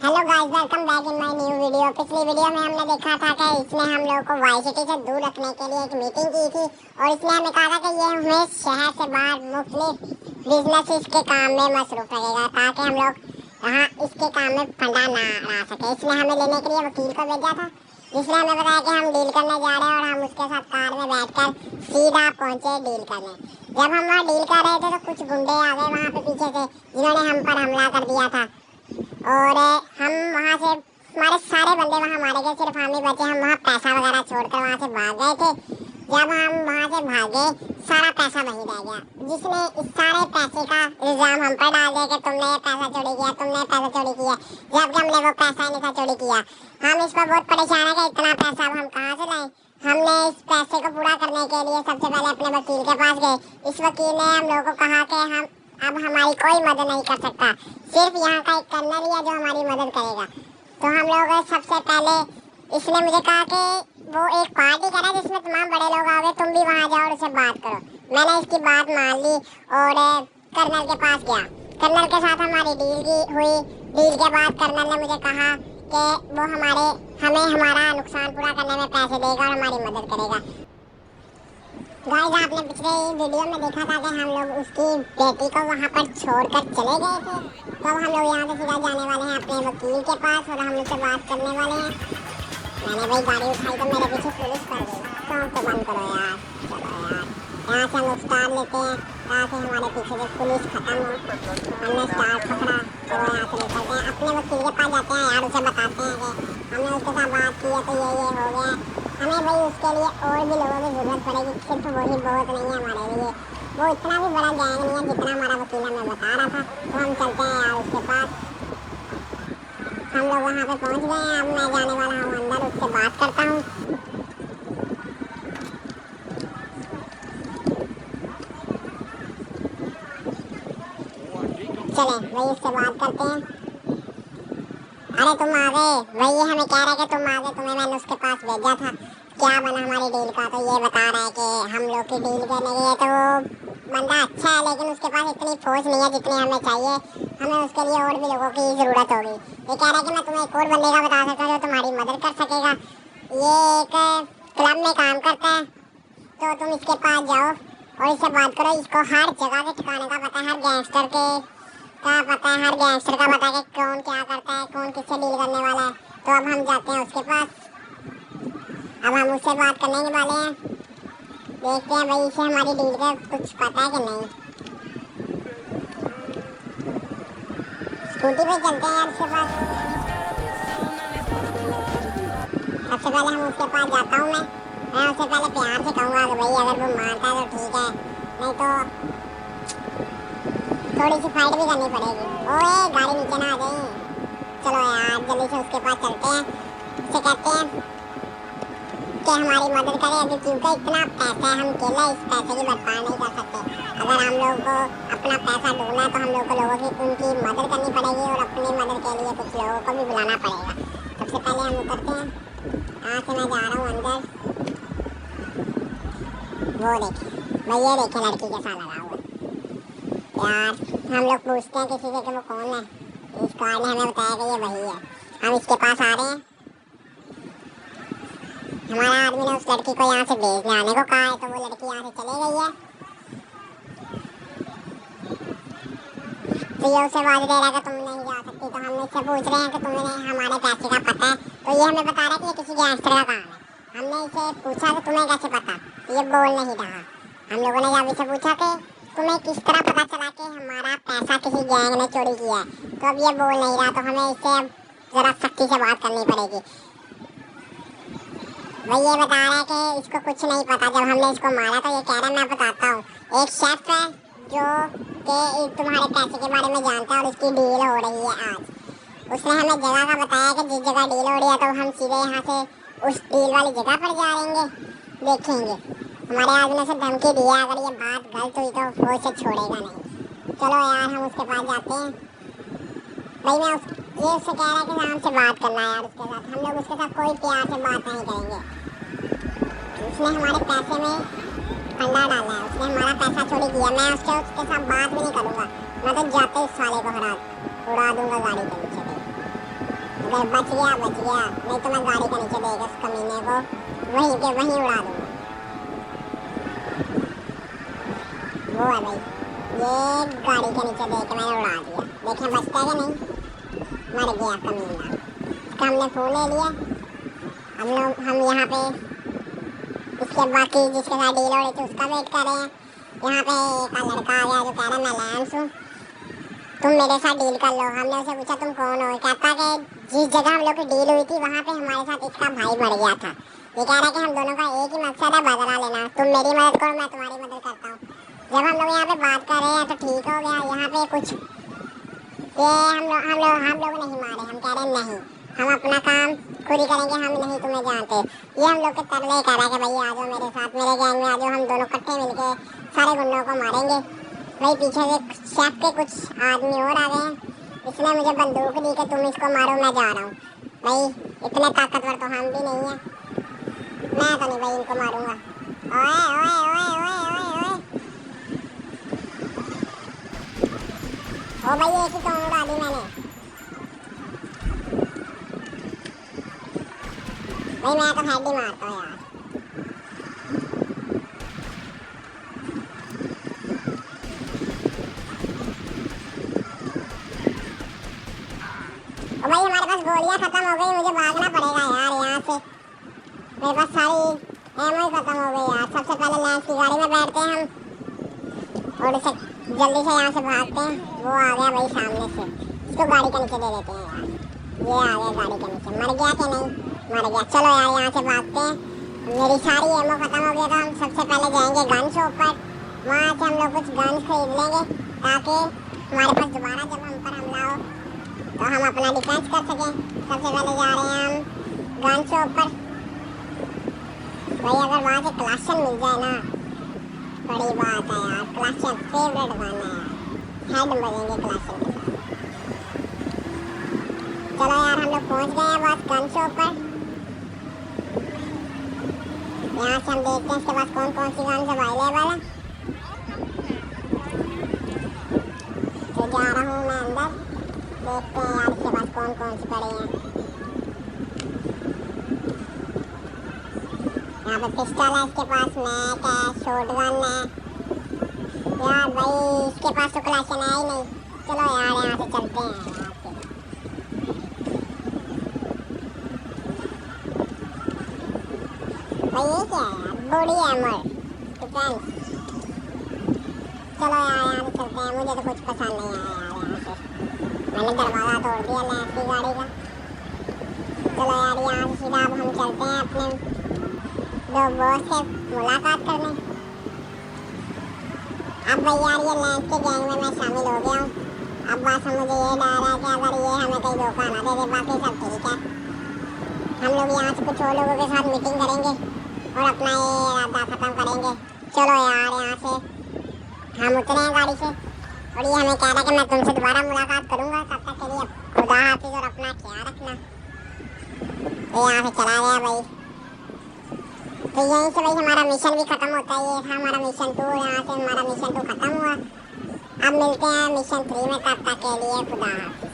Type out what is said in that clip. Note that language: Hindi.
Hello guys, welcome back in my new video. पिछली वीडियो में हमने देखा था कि इसने हम लोगों को वाई सिटी से दूर रखने के लिए एक मीटिंग की थी और इसने हमें कहा था कि ये हमें शहर से बाहर मुख्तलिफ बिजनेस के काम में मसरूफ रखेगा ताकि हम लोग यहाँ इसके काम में फंडा ना ला सके। इसने हमें लेने के लिए वकील को भेजा था जिसने हमें बताया कि हम डील करने जा रहे हैं और हम उसके साथ कार में बैठकर सीधा पहुंचे डील करने। जब हम वहाँ डील कर रहे थे तो कुछ गुंडे आ गए वहाँ पे पीछे से जिन्होंने हम पर हमला कर दिया था और हम वहाँ से हमारे सारे बंदे वहाँ मारे गए, सिर्फ हम ही बचे। हम वहाँ पैसा वगैरह छोड़कर वहाँ से भाग गए थे। जब हम वहाँ से भागे सारा पैसा वहीं रह गया, जिसने इस सारे पैसे का इल्ज़ाम हम पर डाल दिया कि तुमने ये पैसा चोरी किया, तुमने पैसा चोरी किया, जबकि हमने वो पैसा ही नहीं था चोरी किया। हम इस पर बहुत परेशान है कि इतना पैसा अब हम कहाँ से लाएं। हमने इस पैसे को पूरा करने के लिए सबसे पहले अपने वकील के पास गए। इस वकील ने हम लोगों को कहा कि हम अब हमारी कोई मदद नहीं कर सकता, सिर्फ यहाँ का एक कर्नल ही है जो हमारी मदद करेगा। तो हम लोग सबसे पहले इसने मुझे कहा कि वो एक पार्टी करा जिसमें तमाम बड़े लोग आ गए, तुम भी वहाँ जाओ और उससे बात करो। मैंने इसकी बात मान ली और कर्नल के पास गया। कर्नल के साथ हमारी डील की हुई। डील के बाद कर्नल ने मुझे कहा कि वो हमें हमारा नुकसान पूरा करने में पैसे देगा और हमारी मदद करेगा। गाइस, आपने पिछले वीडियो में देखा था कि हम लोग उसकी बेटी को वहाँ पर छोड़कर चले गए थे। तो अब हम लोग यहाँ से सीधा जाने वाले हैं अपने वकील के पास और हम उससे बात करने वाले हैं। मैंने भाई गाड़ी उठाई तो मेरे पीछे पुलिस पड़ गई। तो बंद करो यार, चलो यार यहाँ से हम स्टार लेते हैं ताकि हमारे पीछे से पुलिस खत्म हो। हमने स्टार पकड़ा, चलो यहाँ से निकलते हैं, अपने वकील के पास जाते हैं यार, उसे बताते हैं कि हमने उसके साथ बात की है तो ये हो गया। हमें भाई उसके लिए और भी लोगों की जरूरत पड़ेगी, सिर्फ वही बहुत नहीं है हमारे लिए। वो इतना भी बड़ा गैंग नहीं है जितना हमारा वकील हमें बता रहा था। तो हम चलते हैं यार उसके पास। हम लोग वहाँ पे पहुँच गए हैं। अब मैं जाने वाला हूँ अंदर, उससे बात करता हूँ। चले भाई उससे बात करते हैं। अरे तुम आ गए, वही हमें कह रहा है कि तुम आ गए, तुम्हें मैंने उसके पास भेजा था। क्या बना हमारी डील का? तो ये बता रहा है कि हम लोग की डील करने के लिए तो वो बंदा अच्छा है लेकिन उसके पास इतनी फौज नहीं है जितनी हमें चाहिए। हमें उसके लिए और भी लोगों की ज़रूरत होगी। ये कह रहा है कि मैं तुम्हें एक और बंदे का बता सकता हूँ जो तुम्हारी मदद कर सकेगा। ये एक क्लब में काम करता है, तो तुम इसके पास जाओ और इससे बात करो। इसको हर जगह के ठिकाने का पता है, हर गैंगस्टर का पता है, हर गैंगस्टर का पता है कि कौन क्या करता है, कौन किससे डील करने वाला है। तो अब हम जाते हैं उसके पास। अब हम उससे बात करने के वाले हैं, देखते हैं भाई इसे हमारी डील का कुछ पता है कि नहीं। स्कूटी पे चलते हैं यार उसके पास। सबसे पहले हम उसके पास जाता हूँ। मैं उससे पहले प्यार से कहूँगा कि भाई अगर वो मानता है तो ठीक है, नहीं तो थोड़ी सी फाइट भी करनी पड़ेगी। ओए गाड़ी नीचे ना आ जाए। चलो यार जल्दी से उसके पास चलते हैं, उससे कहते हैं कि हमारी मदद करें अभी, क्योंकि इतना पैसा है, हम अकेला इस पैसे की भरपाई नहीं कर सकते। अगर हम लोग को अपना पैसा ढूंढना है तो हम लोग को लोगों की उनकी मदद करनी पड़ेगी और अपनी मदद के लिए कुछ लोगों को भी बुलाना पड़ेगा। सबसे पहले हम उतरते हैं, यहाँ से मैं जा रहा हूँ अंदर। वो देखिए भाई, ये देखिए लड़की के साथ लगा हुआ यार। हम लोग पूछते हैं किसी से कि वो कौन है। इस कार ने हमें बताया कि ये वही है। हम इसके पास आ रहे हैं। हमारा आदमी ने उस लड़की को यहाँ से भेजने आने को कहा है, तो वो लड़की यहाँ से चले गई है। तो ये उसे आवाज़ दे रहा है कि तुम नहीं जा सकती। तो हम इससे पूछ रहे हैं कि तुम्हें हमारे पैसे का पता है? तो ये हमें बता रहा है कि ये किसी गैंगस्टर का काम है। हमने इसे पूछा कि तुम्हें कैसे पता, तो ये बोल नहीं रहा। हम लोगों ने जब इसे पूछा कि तुम्हें किस तरह पता चला कि हमारा पैसा किसी गैंग ने चोरी किया है, तो अब ये बोल नहीं रहा। तो हमें इससे अब ज़रा सख्ती से बात करनी पड़ेगी। भाई ये बता रहा है कि इसको कुछ नहीं पता। जब हमने इसको मारा तो ये कह रहा है मैं बताता हूँ, एक शेफ है जो कि तुम्हारे पैसे के बारे में जानता है और इसकी डील हो रही है आज। उसने हमें जगह का बताया कि जिस जगह डील हो रही है, तो हम सीधे यहाँ से उस डील वाली जगह पर जाएंगे, देखेंगे। हमारे आदमी ने उसे धमकी दिया अगर ये बात गलत हुई तो वो इसे छोड़ेगा नहीं। चलो यार हम उसके पास जाते हैं। भाई ये उससे कह रहा है कि हमसे बात करना है यार उसके साथ। हम लोग उसके साथ कोई प्यार से बात नहीं करेंगे। उसने हमारे पैसे में फंडा डाला है, उसने हमारा पैसा चोरी किया। मैं उसके साथ बात भी नहीं करूँगा, मैं तो जाते इस साले को उड़ा दूंगा गाड़ी के नीचे से। अगर बच गया नहीं तो मैं गाड़ी के नीचे देगा इस कमीने को वहीं के वहीं उड़ा दूंगा। वो है भाई, ये गाड़ी के नीचे दे के मैंने उड़ा दिया। देखें बचता है कि नहीं, मर गया कमीना। इसका हमने फूल ले लिया। हम यहाँ पे इसके बाकी जिसके साथ डील हो रही थी उसका वेट कर रहे हैं। यहाँ पे एक लड़का आ गया जो कह रहा मैं लैंस हूँ, तुम मेरे साथ डील कर लो। हमने उसे पूछा तुम कौन हो, कहता कि जिस जगह हम लोग की डील हुई थी वहाँ पे हमारे साथ इसका भाई मर गया था। ये कह रहा है कि हम दोनों का एक ही मकसद है, बदला लेना। तुम मेरी मदद करो, मैं तुम्हारी मदद करता हूँ। जब हम लोग यहाँ पे बात कर रहे हैं तो ठीक हो गया। यहाँ पे कुछ ये हम लोग नहीं मारे। हम कह रहे हैं नहीं, हम अपना काम खुद ही करेंगे, हम नहीं तुम्हें जानते। ये हम लोग के तरले कह रहा है कि भाई आ जाओ मेरे साथ, मेरे गैंग में आ जाओ, हम दोनों इकट्ठे मिलके सारे गुंडों को मारेंगे। भाई पीछे से शेफ के कुछ आदमी और आ गए हैं। इसने मुझे बंदूक दी कि तुम इसको मारो, मैं जा रहा हूँ। भाई इतने ताकतवर तो हम भी नहीं है, मैं तो नहीं भाई इनको मारूंगा। ओए ओए ओए ओए ओए ओए, ओ भाई एक ही तो उड़ा दी मैंने। भाई मैं तो हेड ही मारता हूँ यार। ओ भाई हमारे पास गोलियां खत्म हो गई, मुझे भागना पड़ेगा यार यहाँ से। मेरे पास सारी एमो ही खत्म हो गई यार। सबसे पहले लैंस की गाड़ी में बैठते हैं हम और इसे जल्दी से यहाँ से भागते हैं। वो आ गया भाई सामने से, इसको गाड़ी के नीचे दे देते हैं यार। ये आ गया गाड़ी के नीचे, मर गया कि नहीं, मर गया। चलो यार यहाँ से भागते हैं। मेरी सारी एमो खत्म हो गई तो हम सबसे पहले जाएंगे गन शॉप पर। वहाँ से हम लोग कुछ गन खरीद लेंगे ताकि हमारे पास दोबारा जब हम पर हमला हो तो हम अपना डिफेंस कर सकें। सबसे पहले जा रहे हैं हम गन शॉप पर। भाई अगर वहाँ से क्लाशन मिल जाए ना, बड़ी बात है यार। क्लाशन फेवरेट गन है यार, हेड बजेंगे क्लाशन के साथ। चलो यार हम लोग पहुँच गए हैं बस गन शॉप पर। यहाँ से हम देखते हैं इसके पास कौन कौन सी गन सब अवेलेबल है। तो जा रहा हूँ मैं अंदर, देखते हैं यार इसके पास कौन कौन सी पड़ी हैं। यहाँ पे पिस्टल है इसके पास, मैक है, शॉटगन है। यार भाई इसके पास तो क्लाशन है ही नहीं। चलो यार यहाँ से चलते हैं यार फिर। भाई ये क्या है यार, बॉडी एमर डिफेंस। चलो यार यहाँ से चलते हैं, मुझे तो कुछ पसंद नहीं आया यार यहाँ से। मैंने दरवाज़ा तोड़ दिया लैंस की गाड़ी का। चलो यार यहाँ से सीधा अब हम चलते हैं अपने दो बॉस से मुलाकात करने। अब भाई यार ये लैंस के गैंग में मैं शामिल हो गया हूँ। अब बस मुझे ये डर है कि अगर ये हमें कहीं धोखा ना दे दे, बाकी सब ठीक है। हम लोग यहाँ से कुछ और लोगों के साथ मीटिंग करेंगे और अपना ये इरादा ख़त्म करेंगे। चलो यार यहाँ से हम उतरे हैं गाड़ी से और ये हमें कह रहा है कि मैं तुमसे दोबारा मुलाकात करूँगा, तब तक के लिए खुदा हाफिज़ और अपना ख्याल रखना। ये यहाँ से चला गया भाई। तो यहीं से भाई हमारा मिशन भी ख़त्म होता है। ये था हमारा मिशन 2, यहाँ से हमारा मिशन 2 ख़त्म हुआ। अब मिलते हैं मिशन 3 में, तब तक के लिए खुदा हाफिज़।